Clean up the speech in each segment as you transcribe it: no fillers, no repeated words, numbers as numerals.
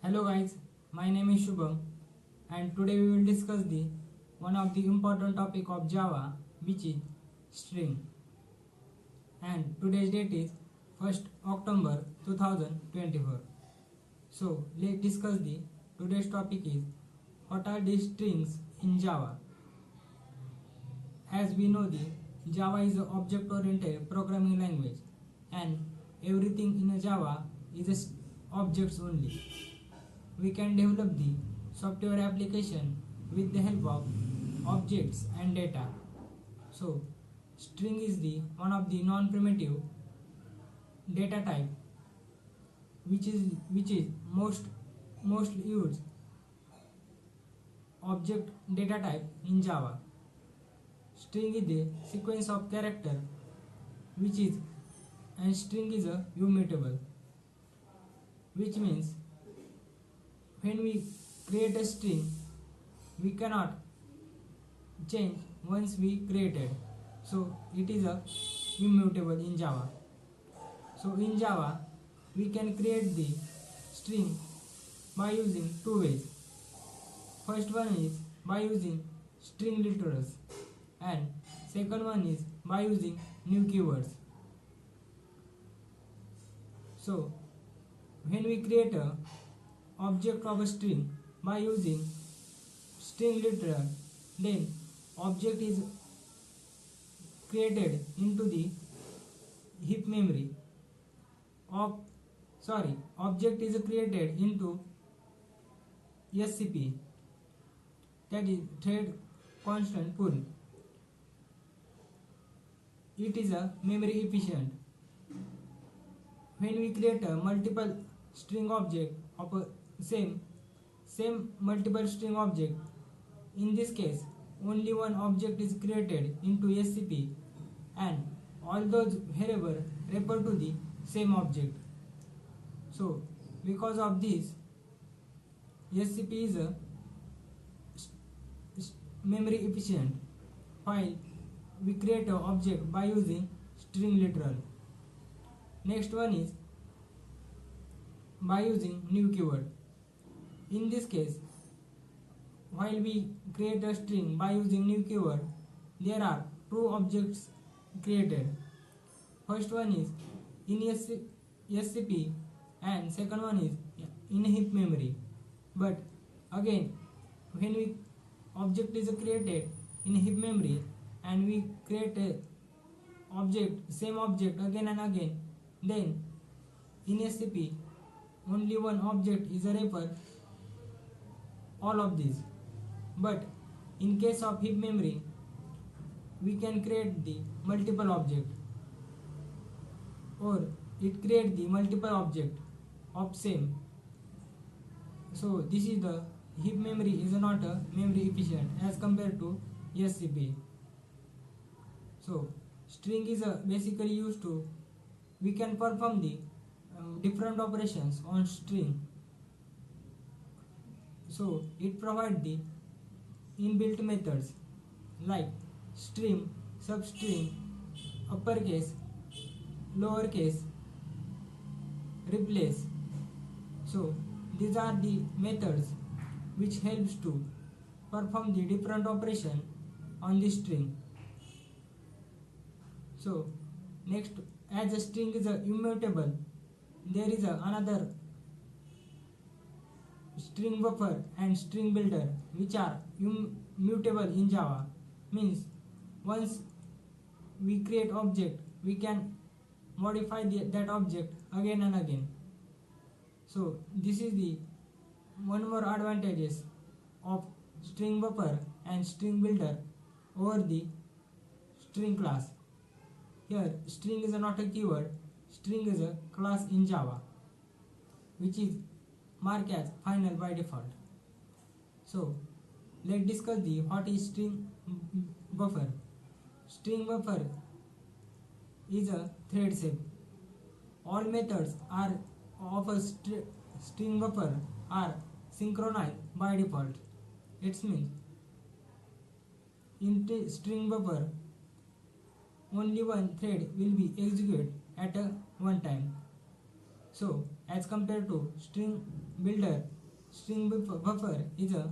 Hello guys, my name is Shubham and today we will discuss the one of the important topic of Java, which is string. And today's date is 1st October 2024. So let's discuss the today's topic is what are the strings in Java. As we know, the Java is an object oriented programming language and everything in a Java is objects only. We can develop the software application with the help of objects and data. So string is the one of the non-primitive data type which is most used object data type in Java. String is the sequence of character which is and string is a immutable, which means when we create a string we cannot change once we created, so it is a immutable in Java. So in Java we can create the string by using two ways. First one is by using string literals and second one is by using new keywords. So when we create a object of a string by using string literal, then object is created into the heap memory of object is created into SCP, that is thread constant pool. It is a memory efficient. When we create a multiple string object of a same multiple string object, in this case only one object is created into SCP and all those variables refer to the same object. So because of this, SCP is a memory efficient while we create an object by using string literal. Next one is by using new keyword. In this case, while we create a string by using new keyword, there are two objects created. First one is in SCP and second one is in heap memory. But again, when we object is created in heap memory and we create a same object again and again, then in SCP only one object is a refer all of these. But in case of heap memory, we can create the multiple object, or it create the multiple object of same. So this is the heap memory is not a memory efficient as compared to SCP. So string is basically used to we can perform the different operations on string. So it provides the inbuilt methods like string, substring, uppercase, lowercase, replace. So these are the methods which helps to perform the different operation on the string. So next, as a string is immutable, there is another string buffer and string builder which are immutable in Java. Means once we create object, we can modify that object again and again. So this is the one more advantages of string buffer and string builder over the string class. Here string is not a keyword, string is a class in Java which is marked as final by default. So let's discuss the what is string buffer. String buffer is a thread shape. All methods are of a string buffer are synchronized by default. It means in the string buffer only one thread will be executed at a one time. So as compared to string builder, string buffer is a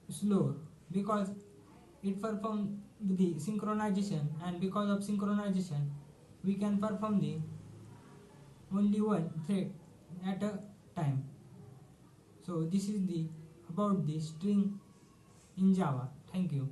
slow because it performs the synchronization, and because of synchronization we can perform the only one thread at a time. So this is the about the string in Java. Thank you.